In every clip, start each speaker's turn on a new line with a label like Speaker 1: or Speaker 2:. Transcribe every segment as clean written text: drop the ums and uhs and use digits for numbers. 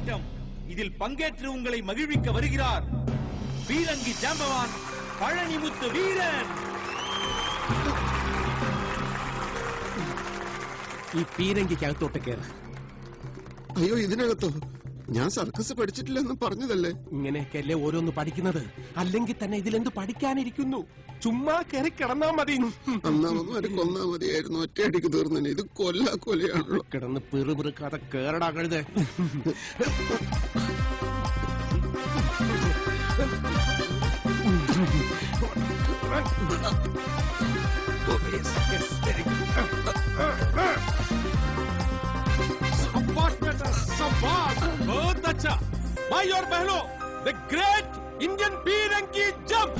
Speaker 1: Item. இதில் பங்கேற்று உங்களை மகிழ்விக்க வருகிறார் பீரங்கி ஜாம்பவான் பழனிமுத்து வீரன்.
Speaker 2: ഈ പീരങ്കിക്കകത്തോട്ട് കയറ്.
Speaker 3: അയ്യോ, ഇതിനകത്തോ? ഞാൻ സർക്കസ് പഠിച്ചിട്ടില്ലെന്ന് പറഞ്ഞതല്ലേ.
Speaker 2: ഇങ്ങനെയൊക്കെയല്ലേ ഓരോന്ന് പഠിക്കുന്നത്. അല്ലെങ്കിൽ തന്നെ ഇതിലെന്ത് പഠിക്കാനിരിക്കുന്നു? ചുമ്മാ കയറി കിടന്നാ മതി.
Speaker 3: അന്നാമത് കൊന്നാ മതിയായിരുന്നു, ഒറ്റയടിക്ക് തീർന്നെ. ഇത് കൊലയാണല്ലോ.
Speaker 2: കിടന്ന് പിറുപിറുക്കാതെ കേറടാ കഴുത.
Speaker 1: बहुत अच्छा भाई और बहनों, द ग्रेट इंडियन पीरंगी जंप.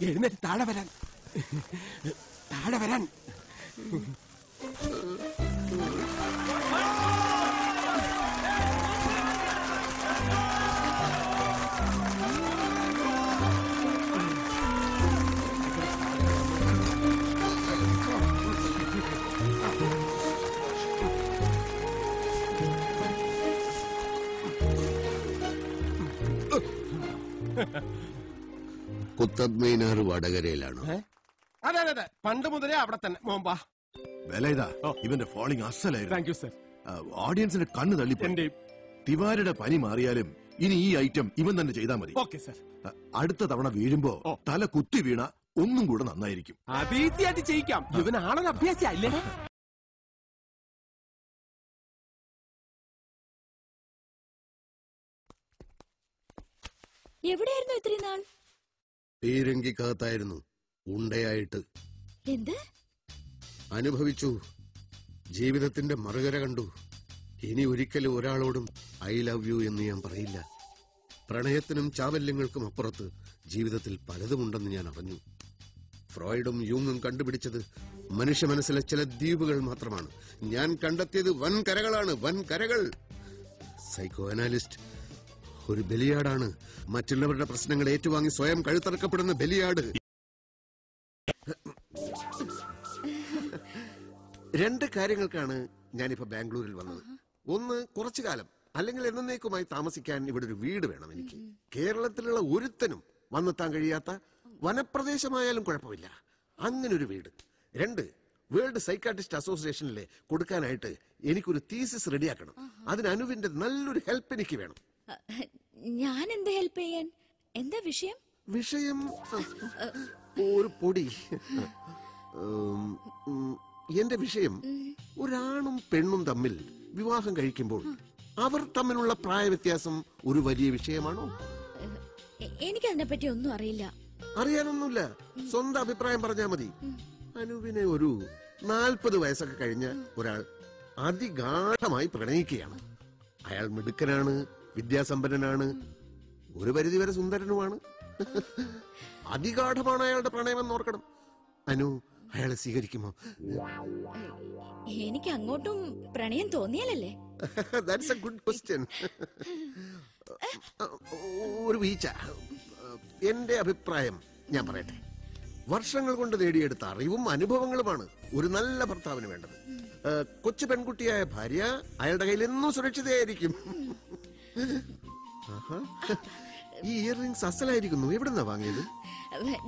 Speaker 2: എഴുന്നേറ്റ് താഴെ വരാൻ. താഴെ വരാൻ.
Speaker 3: കുത്തബ് മൈനാർ വടകരയിലാണോ?
Speaker 2: അതെ അതെ അതെ, പണ്ട് മുതലേ അവിടെ തന്നെ. മോമ്പാ
Speaker 4: വേലയിതാ, ഇവന്റെ ഫോളിംഗ് അസലായിരുന്നു.
Speaker 2: Thank you sir.
Speaker 4: ഓഡിയൻസിന്റെ കണ്ണ് തള്ളിപ്പോയി. തിവാരിയുടെ പനി മാറിയാലും ഇനി ഈ ഐറ്റം ഇവൻ തന്നെ ചെയ്താൽ മതി.
Speaker 2: Okay sir.
Speaker 4: അടുത്ത തവണ വീഴുമ്പോ തല കുത്തി വീണ ഒന്നും കൂടെ നന്നായിരിക്കും.
Speaker 2: അത് ഈസി ആയിട്ട് ചെയ്യിക്കാം. ഇവനാണൊരു അഭ്യാസി അല്ലേ?
Speaker 5: എവിടെയായിരുന്നു ഇത്രയും നാൾ?
Speaker 3: പീരങ്കിക്കകത്തായിരുന്നു, ഉണ്ടയായിട്ട്.
Speaker 5: എന്ത്
Speaker 3: അനുഭവിച്ചു, ജീവിതത്തിന്റെ മറുകര കണ്ടു. ഇനി ഒരിക്കലും ഒരാളോടും ഐ ലവ് യു എന്ന് ഞാൻ പറയില്ല. പ്രണയത്തിനും ചാവല്യങ്ങൾക്കും അപ്പുറത്ത് ജീവിതത്തിൽ പലതുമുണ്ടെന്ന് ഞാൻ അറിഞ്ഞു. ഫ്രോയിഡും യൂങ്ങും കണ്ടുപിടിച്ചത് മനുഷ്യ മനസ്സിലെ ചില ദ്വീപുകൾ മാത്രമാണ്. ഞാൻ കണ്ടെത്തിയത് വൻകരകളാണ്, വൻകരകൾ. സൈക്കോ അനാലിസ്റ്റ് ഒരു ബലിയാടാണ്. മറ്റുള്ളവരുടെ പ്രശ്നങ്ങൾ ഏറ്റുവാങ്ങി സ്വയം കഴുത്തറക്കപ്പെടുന്ന ബലിയാട്. രണ്ട് കാര്യങ്ങൾക്കാണ് ഞാനിപ്പോ ബാംഗ്ലൂരിൽ വന്നത്. ഒന്ന്, കുറച്ചു കാലം അല്ലെങ്കിൽ എന്നേക്കുമായി താമസിക്കാൻ ഇവിടെ ഒരു വീട് വേണം എനിക്ക്. കേരളത്തിലുള്ള ഒരുത്തനും വന്നെത്താൻ കഴിയാത്ത വനപ്രദേശമായാലും കുഴപ്പമില്ല, അങ്ങനെ ഒരു വീട്. രണ്ട്, വേൾഡ് സൈക്കാട്രിസ്റ്റ് അസോസിയേഷനിലെ കൊടുക്കാനായിട്ട് എനിക്കൊരു തീസിസ് റെഡിയാക്കണം. അതിന് അനുവിന്റെ നല്ലൊരു ഹെൽപ്പ് എനിക്ക് വേണം.
Speaker 5: ഞാൻ എന്ത് ഹെൽപ്പ് ചെയ്യാൻ? എന്താ വിഷയം?
Speaker 3: വിഷയം ഒരു പൊടി. എന്റെ വിഷയം, ഒരാണും പെണ്ണും തമ്മിൽ വിവാഹം കഴിക്കുമ്പോൾ അവർ തമ്മിലുള്ള പ്രായ വ്യത്യാസം ഒരു വലിയ വിഷയമാണോ?
Speaker 5: എനിക്കതിനെ പറ്റി ഒന്നും അറിയില്ല.
Speaker 3: അറിയാനൊന്നുമില്ല, സ്വന്തം അഭിപ്രായം പറഞ്ഞാൽ മതി. അനുവിനെ ഒരു 40 വയസ്സൊക്കെ കഴിഞ്ഞ ഒരാൾ അതിഗാഠമായി പ്രണയിക്കുകയാണ്. അയാൾ മിടുക്കനാണ്, വിദ്യാസമ്പന്നനാണ്, ഒരു പരിധിവരെ സുന്ദരനുമാണ്. അതിഗാഠമാണ് അയാളുടെ പ്രണയമെന്ന് ഓർക്കണം. അനു അയാളെ സ്വീകരിക്കുമോ?
Speaker 5: എനിക്ക് അങ്ങോട്ടും പ്രണയം തോന്നിയാലല്ലേ?
Speaker 3: That's a good question. ഒരു വീഴ്ച. എന്റെ അഭിപ്രായം ഞാൻ പറയട്ടെ. വർഷങ്ങൾ കൊണ്ട് നേടിയെടുത്ത അറിവും അനുഭവങ്ങളുമാണ് ഒരു നല്ല ഭർത്താവിന് വേണ്ടത്. കൊച്ചു പെൺകുട്ടിയായ ഭാര്യ അയാളുടെ കയ്യിൽ എന്നും സുരക്ഷിതയായിരിക്കും. ഈ ഇയർ റിംഗ്സ് അസലായിരിക്കുന്നു. എവിടെന്നാ വാങ്ങിയത്?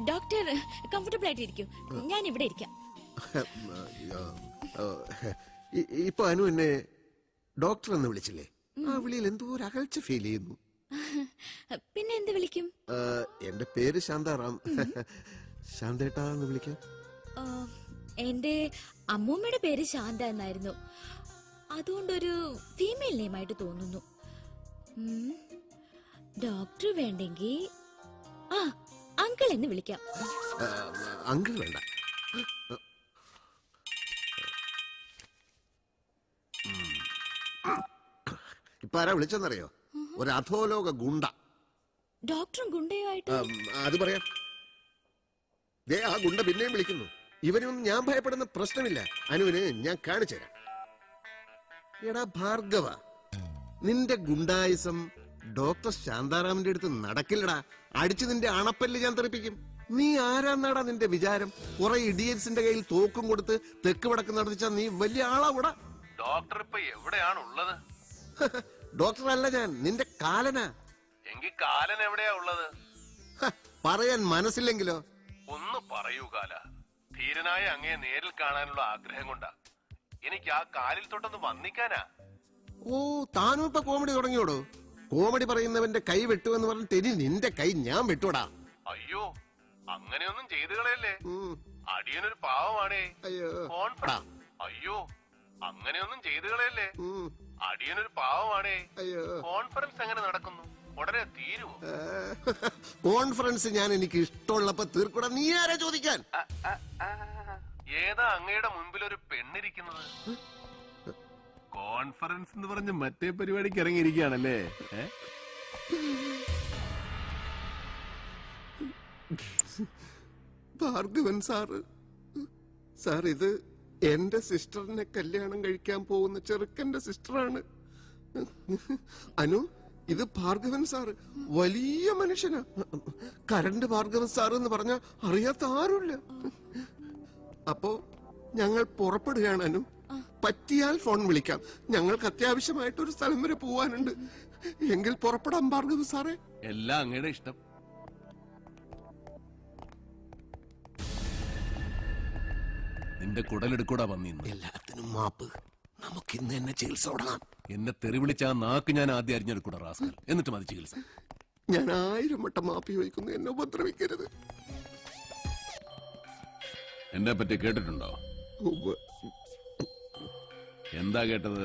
Speaker 5: ഡോക്ടർ, കംഫർട്ടബിൾ ആയിട്ടിരിക്കും, ഞാൻ ഇവിടെ ഇരിക്കാം.
Speaker 3: ഇപ്പൊ അനു എന്നെ ഡോക്ടർ എന്ന് വിളിച്ചില്ലേ? ആ വിളിയിൽ എന്തോ ഒരു അകൽച്ച ഫീൽ ചെയ്യുന്നു.
Speaker 5: പിന്നെ എന്ത് വിളിക്കും?
Speaker 3: എന്റെ പേര് ശാന്താറാം. ശാന്തേട്ടാ എന്ന് വിളിക്കാം.
Speaker 5: എന്റെ അമ്മൂമ്മയുടെ പേര് ശാന്ത എന്നായിരുന്നു. അതുകൊണ്ടൊരു ഫീമെയിൽ നെയിമായിട്ട് തോന്നുന്നു. ഡോക്ടർ വേണ്ടെങ്കിൽ ആ അങ്കിൾ എന്ന് വിളിക്കാം.
Speaker 3: അങ്കിൾ വേണ്ട. ഇപ്പൊ ആരാ വിളിച്ചെന്നറിയോ? ഒരു അധോലോക ഗുണ്ട.
Speaker 5: ഡോക്ടറും ഗുണ്ടയുമായിട്ട്
Speaker 3: അത് പറയാം. ദേ ആ ഗുണ്ട പിന്നെയും വിളിക്കുന്നു. ഇവനും ഞാൻ ഭയപ്പെടുന്ന പ്രശ്നമില്ല. അനുവിന് ഞാൻ കാണിച്ചു തരാം. എടാ ഭാർഗവ, നിന്റെ ഗുണ്ടായിസം ഡോക്ടർ ശാന്താറാമിന്റെ അടുത്ത് നടക്കില്ലടാ. അടിച്ച് നിന്റെ അണപ്പല്ല് ഞാൻ തെറിപ്പിക്കും. നീ ആരാന്നാടാ നിന്റെ വിചാരം? കുറെ ഇഡിയറ്റ്സിന്റെ കയ്യിൽ തോക്കും കൊടുത്ത് തെക്ക് വടക്ക് നടത്തിച്ചാ നീ വലിയ ആളാവൂടാ.
Speaker 6: ഡോക്ടർ ഇപ്പൊ എവിടെയാണ് ഉള്ളത്?
Speaker 3: ഡോക്ടർ അല്ല ഞാൻ, നിന്റെ കാലനാ.
Speaker 6: എങ്കിൽ കാലൻ എവിടെയാ ഉള്ളത്?
Speaker 3: പറയാൻ മനസ്സില്ലെങ്കിലോ?
Speaker 6: ഒന്ന് പറയൂ കാല. ധീരനായ അങ്ങയെ നേരിൽ കാണാനുള്ള ആഗ്രഹം കൊണ്ടാ. എനിക്ക് ആ കാലിൽ തൊട്ടൊന്ന് വന്നിക്കാനാ.
Speaker 3: ഓ, താനും ഇപ്പൊ കോമഡി തുടങ്ങിയോടോ? കോമഡി പറയുന്നവന്റെ കൈ വെട്ടുവെന്ന് പറഞ്ഞിട്ട് ഇനി നിന്റെ കൈ ഞാൻ വെട്ടൂടാ.
Speaker 6: അയ്യോ, അങ്ങനെയൊന്നും ചെയ്തു കളയല്ലേ. അടിയനൊരു പാവമാണേ. അയ്യോ, അങ്ങനെയൊന്നും ചെയ്തു കളയല്ലേ. അടിയനൊരു പാവമാണേ. കോൺഫറൻസ് എങ്ങനെ നടക്കുന്നു? ഉടനെ തീരുവോ?
Speaker 3: കോൺഫറൻസ് ഞാൻ എനിക്ക് ഇഷ്ടമുള്ളപ്പോ തീർക്കൂടാ. നീ ആരാ ചോദിക്കാൻ?
Speaker 6: ഏതാ അങ്ങയുടെ മുൻപിൽ ഒരു പെണ്ണിരിക്കുന്നത്?
Speaker 4: കോൺഫറൻസ് എന്ന് പറഞ്ഞ് മറ്റേ പരിപാടിക്ക് ഇറങ്ങിയിരിക്കുകയാണല്ലേ?
Speaker 3: ഭാർഗവൻ സാറ്. സാർ, ഇത് എന്റെ സിസ്റ്ററിനെ കല്യാണം കഴിക്കാൻ പോകുന്ന ചെറുക്കന്റെ സിസ്റ്ററാണ്. അനു, ഇത് ഭാർഗവൻ സാറ്. വലിയ മനുഷ്യനാ. കരണ്ട് ഭാർഗവൻ സാറ് എന്ന് പറഞ്ഞാ അറിയാത്ത ആരുമില്ല. അപ്പോ ഞങ്ങൾ പുറപ്പെടുകയാണ് അനു. പറ്റിയാൽ ഫോൺ വിളിക്കാം. ഞങ്ങൾക്ക് അത്യാവശ്യമായിട്ടൊരു സ്ഥലം വരെ പോവാനുണ്ട്. എങ്കിൽ പുറപ്പെടാം ഭാർഗവൻ സാറേ.
Speaker 4: എല്ലാം അങ്ങയുടെ ഇഷ്ടം. നിന്റെ കുടലെടുക്കൂടാ വന്നിന്ന്.
Speaker 3: എല്ലാത്തിനും മാപ്പ്. നമുക്ക് ഇന്ന് തന്നെ ചികിത്സ തുടങ്ങാം.
Speaker 4: എന്നെ തെറി വിളിച്ച ആ നാക്ക് ഞാൻ ആദ്യം അരിഞ്ഞെടുക്കൂടാ റാസ്കൽ. എന്നിട്ട് മതി ചികിത്സ.
Speaker 3: ഞാൻ 1000 വട്ടം മാപ്പി ചോദിക്കുന്നു. എന്നെ ഉപദ്രവിക്കരുത്.
Speaker 4: എന്നെ പറ്റി കേട്ടിട്ടുണ്ടോ? എന്താ കേട്ടത്?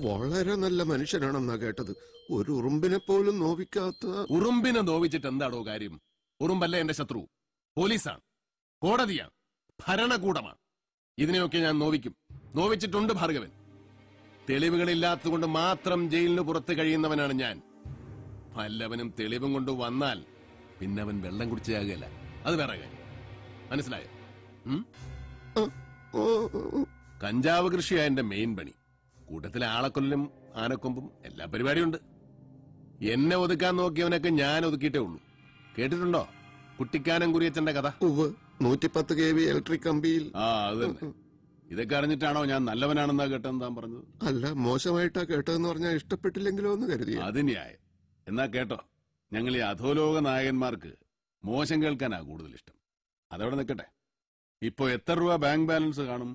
Speaker 3: വളരെ നല്ല മനുഷ്യനാണെന്നാ കേട്ടത്. ഒരു ഉറുമ്പിനെ പോലും നോവിക്കാത്ത.
Speaker 4: ഉറുമ്പിനെ നോവിച്ചിട്ട് എന്താണോ കാര്യം? ഉറുമ്പല്ല എന്റെ ശത്രു. പോലീസാണ്, കോടതിയാണ്, ഭരണകൂടമാണ്. ഇതിനെയൊക്കെ ഞാൻ നോവിക്കും. നോവിച്ചിട്ടുണ്ട് ഭാർഗവൻ. തെളിവുകളില്ലാത്തതുകൊണ്ട് മാത്രം ജയിലിന് പുറത്ത് കഴിയുന്നവനാണ് ഞാൻ. വല്ലവനും തെളിവും കൊണ്ട് വന്നാൽ പിന്നെ അവൻ വെള്ളം കുടിച്ചാകുകയല്ല. അത് വേറെ കാര്യം. മനസ്സിലായോ? കഞ്ചാവ് കൃഷിയാ എന്റെ മെയിൻ പണി. കൂട്ടത്തിലെ ആളക്കൊല്ലും ആനക്കൊമ്പും എല്ലാ പരിപാടിയുണ്ട്. എന്നെ ഒതുക്കാൻ നോക്കിയവനൊക്കെ ഞാൻ ഒതുക്കിയിട്ടേ ഉള്ളൂ. കേട്ടിട്ടുണ്ടോ കുട്ടിക്കാനം കുരിയച്ചന്റെ കഥ?
Speaker 3: 110 kV ഇലക്ട്രിക് കമ്പിയിൽ.
Speaker 4: ആ, അത് തന്നെ. ഇതൊക്കെ അറിഞ്ഞിട്ടാണോ ഞാൻ നല്ലവനാണെന്നാ കേട്ടെന്ന് താൻ പറഞ്ഞത്?
Speaker 3: അല്ല, മോശമായിട്ടാ കേട്ടതെന്ന് പറഞ്ഞാൽ ഇഷ്ടപ്പെട്ടില്ലെങ്കിലോ എന്ന് കരുതി.
Speaker 4: അത് ന്യായം. എന്നാ കേട്ടോ, ഞങ്ങൾ ഈ അധോലോക നായകന്മാർക്ക് മോശം കേൾക്കാനാ കൂടുതൽ ഇഷ്ടം. അതവിടെ നിൽക്കട്ടെ. ഇപ്പൊ എത്ര രൂപ ബാങ്ക് ബാലൻസ് കാണും?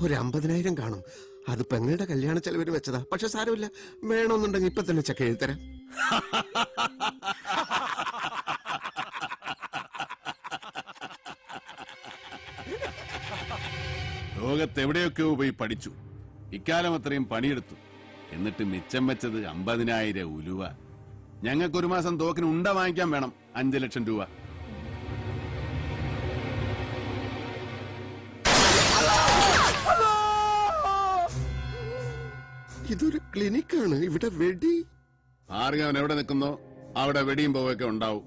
Speaker 3: ഒരു 50,000 കാണും. അത് പെങ്ങളുടെ കല്യാണ ചെലവിന് വെച്ചതാ. പക്ഷെ സാരമില്ല, വേണമെന്നുണ്ടെങ്കിൽ ഇപ്പൊ തന്നെ ചെക്ക് എഴുതരാം.
Speaker 4: ലോകത്തെവിടെയൊക്കെയോ പോയി പഠിച്ചു. ഇക്കാലം അത്രയും പണിയെടുത്തു. എന്നിട്ട് മിച്ചം വെച്ചത് 50,000 ഉലുവ. ഞങ്ങൾക്കൊരു മാസം തോക്കിന് ഉണ്ട വാങ്ങിക്കാൻ വേണം 5 ലക്ഷം രൂപ.
Speaker 3: ഇതൊരു ക്ലിനിക്കാണ്. ഇവിടെ വെടി.
Speaker 4: ഭാർഗവൻ എവിടെ നിൽക്കുന്നോ അവിടെ വെടിയും പോവൊക്കെ ഉണ്ടാവും.